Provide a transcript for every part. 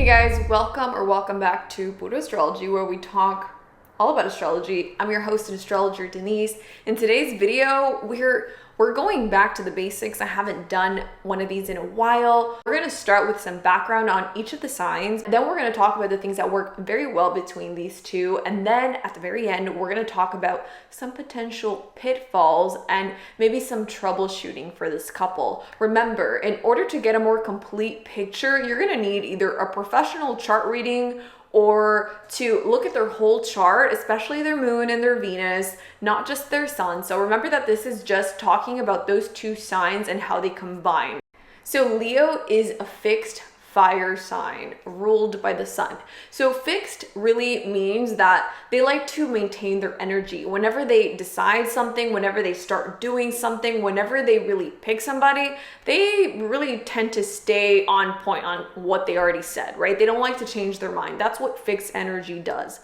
Hey guys, welcome back to Puro Astrology, where we talk all about astrology. I'm your host and astrologer Denise. In today's video, we're going back to the basics. I haven't done one of these in a while. We're going to start with some background on each of the signs. Then we're going to talk about the things that work very well between these two. And then at the very end, we're going to talk about some potential pitfalls and maybe some troubleshooting for this couple. Remember, in order to get a more complete picture, you're going to need either a professional chart reading or to look at their whole chart, especially their moon and their Venus, not just their sun. So remember that this is just talking about those two signs and how they combine. So Leo is a fixed fire sign ruled by the sun. So fixed really means that they like to maintain their energy. Whenever they decide something, whenever they start doing something, whenever they really pick somebody, they really tend to stay on point on what they already said, right? They don't like to change their mind. That's what fixed energy does.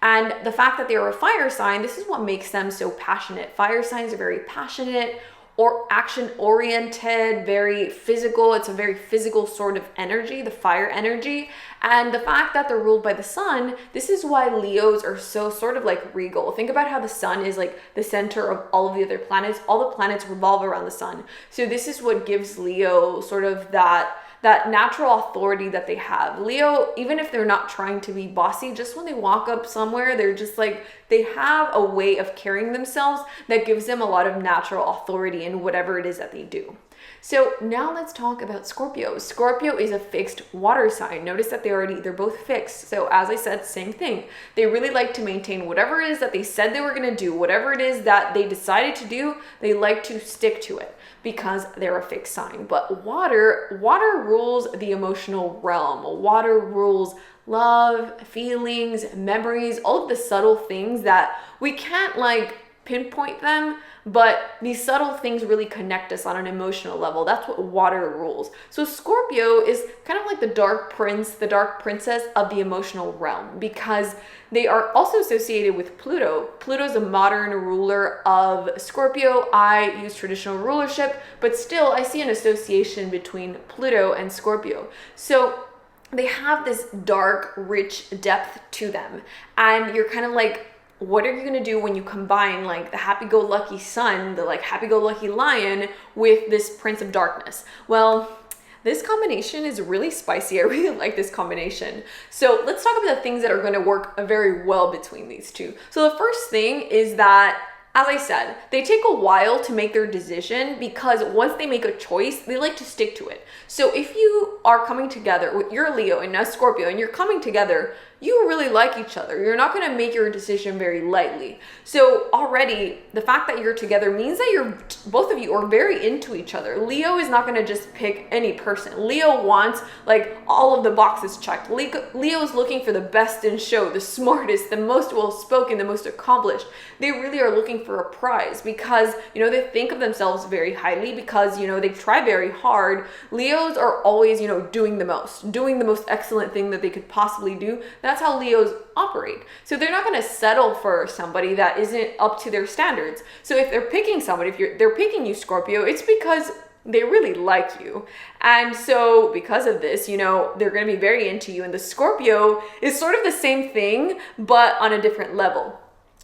And the fact that they are a fire sign, this is what makes them so passionate. Fire signs are very passionate, or action-oriented, very physical. It's a very physical sort of energy, the fire energy. And the fact that they're ruled by the sun, this is why Leos are so sort of like regal. Think about how the sun is like the center of all of the other planets. All the planets revolve around the sun. So this is what gives Leo sort of that natural authority that they have. Leo, even if they're not trying to be bossy, just when they walk up somewhere, they're just like, they have a way of carrying themselves that gives them a lot of natural authority in whatever it is that they do. So now let's talk about Scorpio. Scorpio is a fixed water sign. Notice that they're both fixed. So as I said, same thing. They really like to maintain whatever it is that they said they were going to do, whatever it is that they decided to do, they like to stick to it because they're a fixed sign. But water rules the emotional realm. Water rules love, feelings, memories, all of the subtle things that we can't like pinpoint them, but these subtle things really connect us on an emotional level. That's what water rules. So Scorpio is kind of like the dark prince, the dark princess of the emotional realm, because they are also associated with Pluto. Pluto is a modern ruler of Scorpio. I use traditional rulership, but still I see an association between Pluto and Scorpio. So they have this dark, rich depth to them. And you're kind of like, what are you going to do when you combine like the happy-go-lucky sun, the like happy-go-lucky lion with this prince of darkness? Well, this combination is really spicy. I really like this combination. So let's talk about the things that are going to work very well between these two. So the first thing is that, as I said, they take a while to make their decision because once they make a choice, they like to stick to it. So if you are coming together, you're a Leo and a Scorpio, and you're coming together, you really like each other. You're not going to make your decision very lightly. So already the fact that you're together means that both of you are very into each other. Leo is not going to just pick any person. Leo wants like all of the boxes checked. Leo is looking for the best in show, the smartest, the most well-spoken, the most accomplished. They really are looking for a prize because, they think of themselves very highly because, they try very hard. Leos are always, doing the most excellent thing that they could possibly do. That's how Leos operate. So they're not going to settle for somebody that isn't up to their standards. So if they're picking somebody, they're picking you, Scorpio, it's because they really like you. And so because of this, they're going to be very into you. And the Scorpio is sort of the same thing, but on a different level.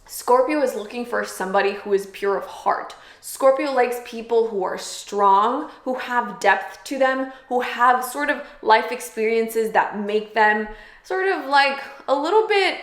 Scorpio is looking for somebody who is pure of heart. Scorpio likes people who are strong, who have depth to them, who have sort of life experiences that make them sort of like a little bit,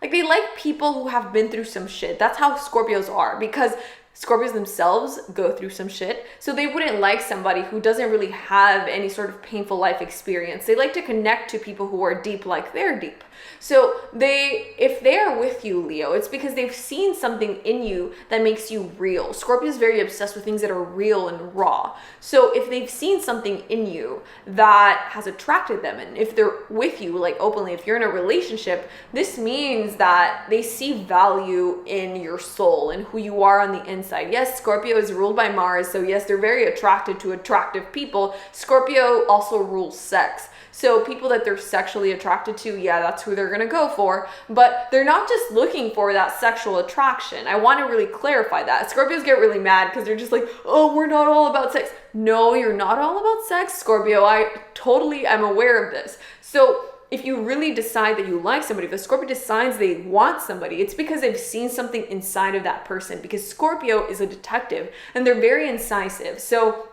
like they like people who have been through some shit. That's how Scorpios are, because Scorpios themselves go through some shit. So they wouldn't like somebody who doesn't really have any sort of painful life experience. They like to connect to people who are deep like they're deep. So if they are with you, Leo, it's because they've seen something in you that makes you real. Scorpio is very obsessed with things that are real and raw. So if they've seen something in you that has attracted them, and if they're with you like openly, if you're in a relationship, this means that they see value in your soul and who you are on the inside. inside. Yes, Scorpio is ruled by Mars, so yes, they're very attracted to attractive people. Scorpio also rules sex. So people that they're sexually attracted to, yeah, that's who they're gonna go for. But they're not just looking for that sexual attraction. I want to really clarify that. Scorpios get really mad because they're just like, oh, we're not all about sex. No, you're not all about sex, Scorpio. I totally am aware of this. So if you really decide that you like somebody, if the Scorpio decides they want somebody, it's because they've seen something inside of that person, because Scorpio is a detective and they're very incisive. So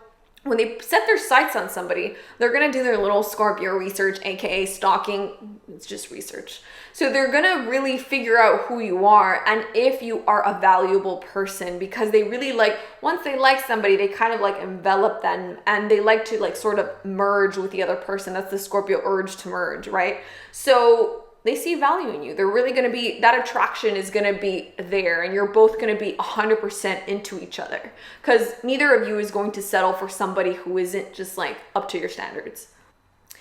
when they set their sights on somebody, they're going to do their little Scorpio research, aka stalking. It's just research. So they're going to really figure out who you are and if you are a valuable person, because they really like, once they like somebody, they kind of like envelop them and they like to like sort of merge with the other person. That's the Scorpio urge to merge, right? So they see value in you. They're really going to be, that attraction is going to be there, and you're both going to be 100% into each other, because neither of you is going to settle for somebody who isn't just like up to your standards.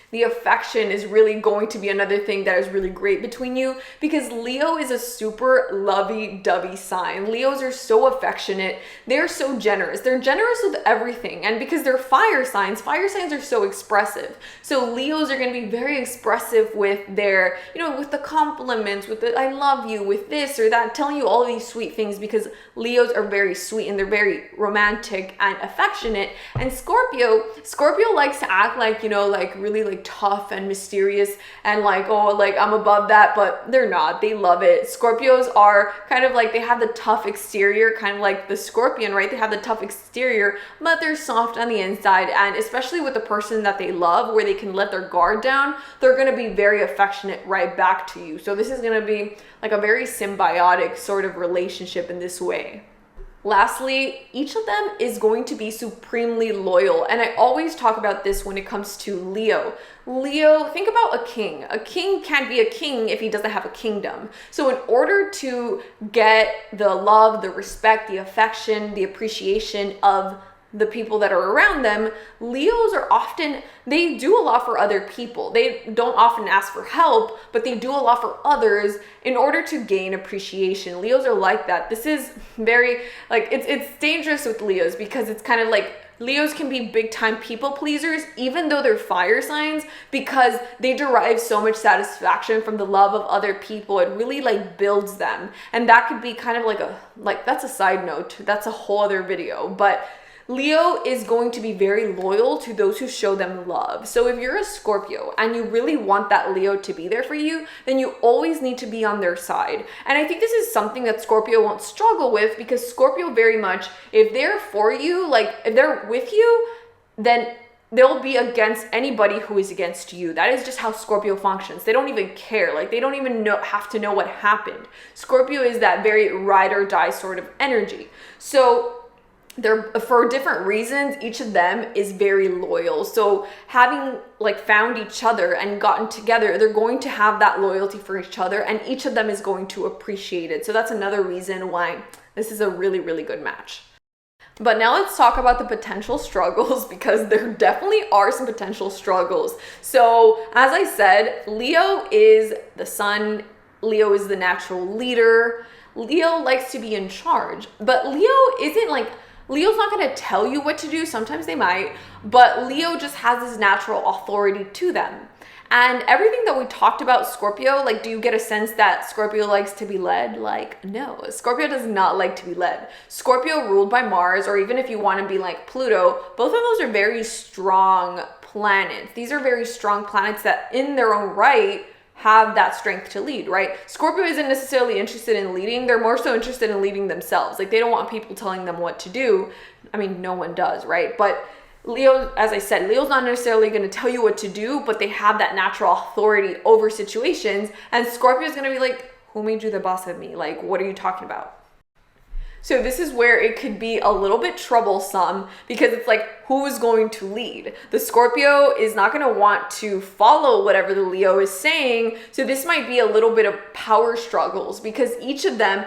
The affection is really going to be another thing that is really great between you, because Leo is a super lovey-dovey sign. Leos are so affectionate. They're so generous. They're generous with everything. And because they're fire signs are so expressive. So Leos are going to be very expressive with their, with the compliments, with the I love you, with this or that, telling you all of these sweet things, because Leos are very sweet and they're very romantic and affectionate. And Scorpio likes to act like, like really like tough and mysterious and like, oh, like I'm above that, but they're not. They love it. Scorpios are kind of like, they have the tough exterior, kind of like the Scorpion, right? They have the tough exterior, but they're soft on the inside. And especially with the person that they love, where they can let their guard down, they're going to be very affectionate right back to you. So this is going to be like a very symbiotic sort of relationship in this way. Lastly, each of them is going to be supremely loyal. And I always talk about this when it comes to Leo. Leo, think about a king. A king can't be a king if he doesn't have a kingdom. So in order to get the love, the respect, the affection, the appreciation of the people that are around them, Leos are often, they do a lot for other people. They don't often ask for help, but they do a lot for others in order to gain appreciation. Leos are like that. This is very, like, it's dangerous with Leos, because it's kind of like, Leos can be big time people pleasers, even though they're fire signs, because they derive so much satisfaction from the love of other people. It really like builds them. And that could be kind of like that's a side note. That's a whole other video. But Leo is going to be very loyal to those who show them love. So if you're a Scorpio and you really want that Leo to be there for you, then you always need to be on their side. And I think this is something that Scorpio won't struggle with, because Scorpio very much, if they're for you, like if they're with you, then they'll be against anybody who is against you. That is just how Scorpio functions. They don't even care. Like they don't even have to know what happened. Scorpio is that very ride or die sort of energy. So they're, for different reasons, each of them is very loyal. So having like found each other and gotten together, they're going to have that loyalty for each other, and each of them is going to appreciate it. So that's another reason why this is a really, really good match. But now let's talk about the potential struggles, because there definitely are some potential struggles. So as I said, Leo is the sun. Leo is the natural leader. Leo likes to be in charge, but Leo's not going to tell you what to do. Sometimes they might, but Leo just has this natural authority to them. And everything that we talked about Scorpio, like, do you get a sense that Scorpio likes to be led? Like, no, Scorpio does not like to be led. Scorpio ruled by Mars, or even if you want to be like Pluto, both of those are very strong planets. These are very strong planets that in their own right have that strength to lead, right? Scorpio isn't necessarily interested in leading. They're more so interested in leading themselves. Like they don't want people telling them what to do. I mean, no one does, right? But Leo, as I said, Leo's not necessarily going to tell you what to do, but they have that natural authority over situations. And Scorpio is going to be like, who made you the boss of me? Like, what are you talking about? So this is where it could be a little bit troublesome, because it's like, who's going to lead? The Scorpio is not going to want to follow whatever the Leo is saying. So this might be a little bit of power struggles, because each of them,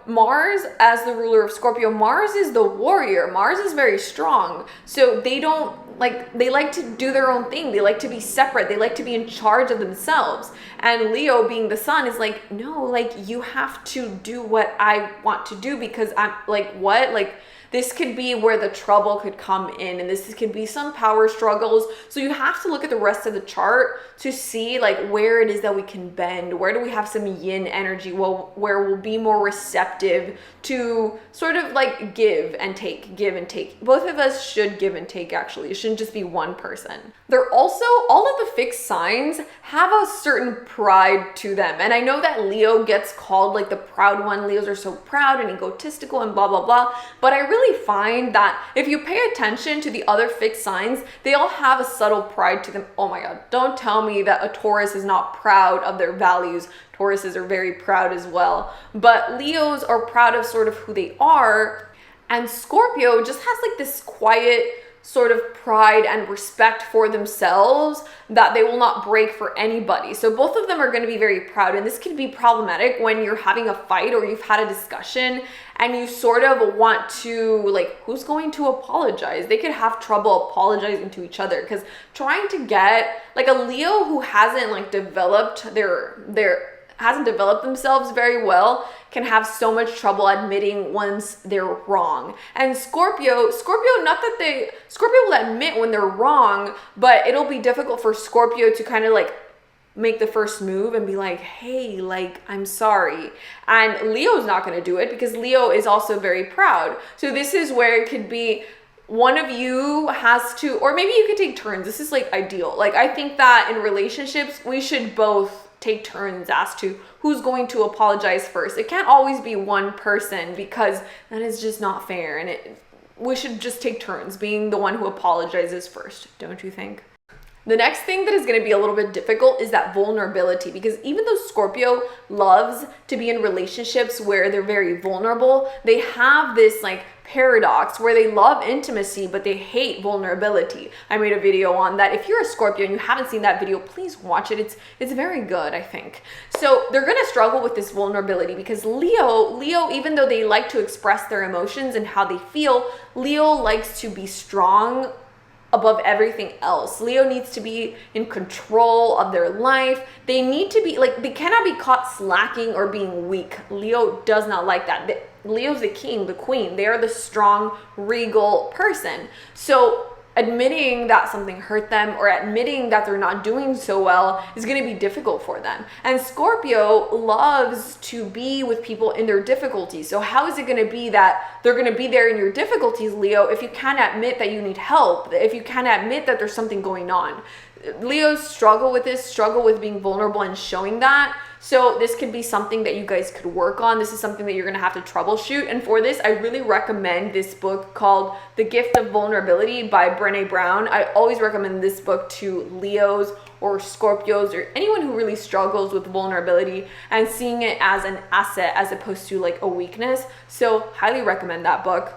Mars as the ruler of Scorpio, Mars is the warrior. Mars is very strong. So they don't they like to do their own thing. They like to be separate. They like to be in charge of themselves. And Leo, being the sun, is like, no, like, you have to do what I want to do, because I'm like, what? Like, this could be where the trouble could come in, and this could be some power struggles. So you have to look at the rest of the chart to see like where it is that we can bend. Where do we have some yin energy? Well, where we'll be more receptive to sort of like give and take, give and take. Both of us should give and take, actually. It shouldn't just be one person. They're also, all of the fixed signs have a certain pride to them. And I know that Leo gets called like the proud one. Leos are so proud and egotistical and blah, blah, blah. But I really find that if you pay attention to the other fixed signs, they all have a subtle pride to them. Oh my God, don't tell me that a Taurus is not proud of their values. Tauruses are very proud as well. But Leos are proud of sort of who they are. And Scorpio just has like this quiet sort of pride and respect for themselves that they will not break for anybody. So both of them are going to be very proud, and this can be problematic when you're having a fight or you've had a discussion and you sort of want to, like, who's going to apologize? They could have trouble apologizing to each other, because trying to get like a Leo who hasn't like developed hasn't developed themselves very well can have so much trouble admitting once they're wrong. And Scorpio, Scorpio will admit when they're wrong, but it'll be difficult for Scorpio to kind of like make the first move and be like, hey, like, I'm sorry. And Leo's not going to do it because Leo is also very proud. So this is where it could be one of you has to, or maybe you could take turns. This is like ideal. Like, I think that in relationships, we should both take turns as to who's going to apologize first. It can't always be one person, because that is just not fair. And we should just take turns being the one who apologizes first, don't you think? The next thing that is going to be a little bit difficult is that vulnerability, because even though Scorpio loves to be in relationships where they're very vulnerable, they have this like paradox where they love intimacy, but they hate vulnerability. I made a video on that. If you're a Scorpio and you haven't seen that video, please watch it. It's very good, I think. So they're going to struggle with this vulnerability, because Leo, even though they like to express their emotions and how they feel, Leo likes to be strong above everything else. Leo needs to be in control of their life. They need to be like, they cannot be caught slacking or being weak. Leo does not like that. Leo's the king, the queen. They are the strong, regal person. So admitting that something hurt them or admitting that they're not doing so well is going to be difficult for them. And Scorpio loves to be with people in their difficulties. So how is it going to be that they're going to be there in your difficulties, Leo, if you can't admit that you need help, if you can't admit that there's something going on? Leos struggle with this, struggle with being vulnerable and showing that. So this could be something that you guys could work on. This is something that you're going to have to troubleshoot. And for this, I really recommend this book called The Gift of Vulnerability by Brené Brown. I always recommend this book to Leos or Scorpios or anyone who really struggles with vulnerability and seeing it as an asset as opposed to like a weakness. So highly recommend that book.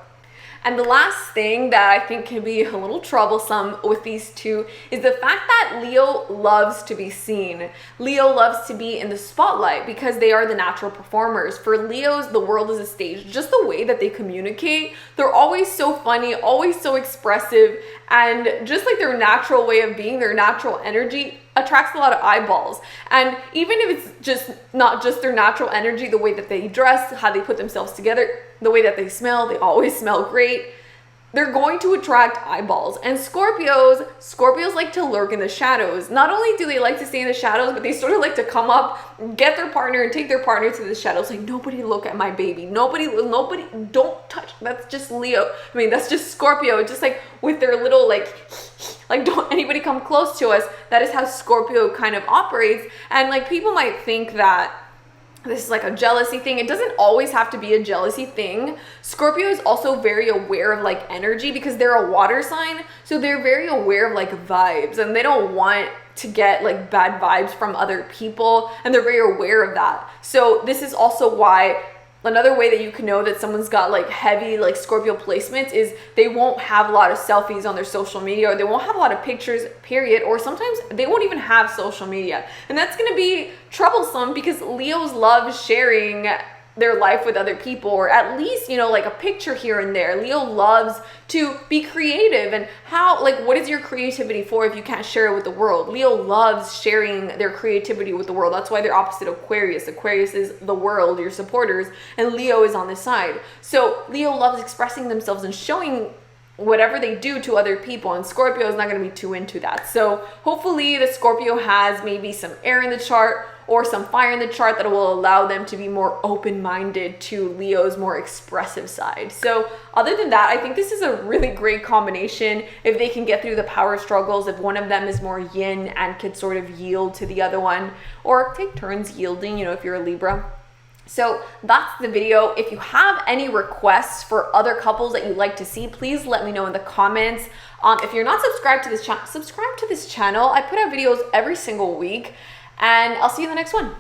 And the last thing that I think can be a little troublesome with these two is the fact that Leo loves to be seen. Leo loves to be in the spotlight because they are the natural performers. For Leos, the world is a stage. Just the way that they communicate, they're always so funny, always so expressive, and just like their natural way of being, their natural energy attracts a lot of eyeballs. And even if it's just not just their natural energy, the way that they dress, how they put themselves together, the way that they smell, they always smell great, they're going to attract eyeballs. And Scorpios like to lurk in the shadows. Not only do they like to stay in the shadows, but they sort of like to come up, get their partner and take their partner to the shadows. Like, nobody look at my baby. Nobody, don't touch. That's just Leo. I mean, that's just Scorpio. Just like with their little like don't anybody come close to us. That is how Scorpio kind of operates. And like people might think that this is like a jealousy thing. It doesn't always have to be a jealousy thing. Scorpio is also very aware of like energy because they're a water sign. So they're very aware of like vibes, and they don't want to get like bad vibes from other people. And they're very aware of that. So this is also why another way that you can know that someone's got like heavy like Scorpio placements is they won't have a lot of selfies on their social media, or they won't have a lot of pictures, period. Or sometimes they won't even have social media. And that's going to be troublesome because Leos love sharing their life with other people, or at least, you know, like a picture here and there. Leo loves to be creative, and how, like, what is your creativity for if you can't share it with the world? Leo loves sharing their creativity with the world. That's why they're opposite Aquarius. Aquarius is the world, your supporters, and Leo is on this side. So Leo loves expressing themselves and showing whatever they do to other people, and Scorpio is not going to be too into that. So hopefully the Scorpio has maybe some air in the chart or some fire in the chart that will allow them to be more open-minded to Leo's more expressive side. So other than that, I think this is a really great combination if they can get through the power struggles, if one of them is more yin and could sort of yield to the other one, or take turns yielding, you know, if you're a Libra. So that's the video. If you have any requests for other couples that you'd like to see, please let me know in the comments. If you're not subscribed to this channel, subscribe to this channel. I put out videos every single week, and I'll see you in the next one.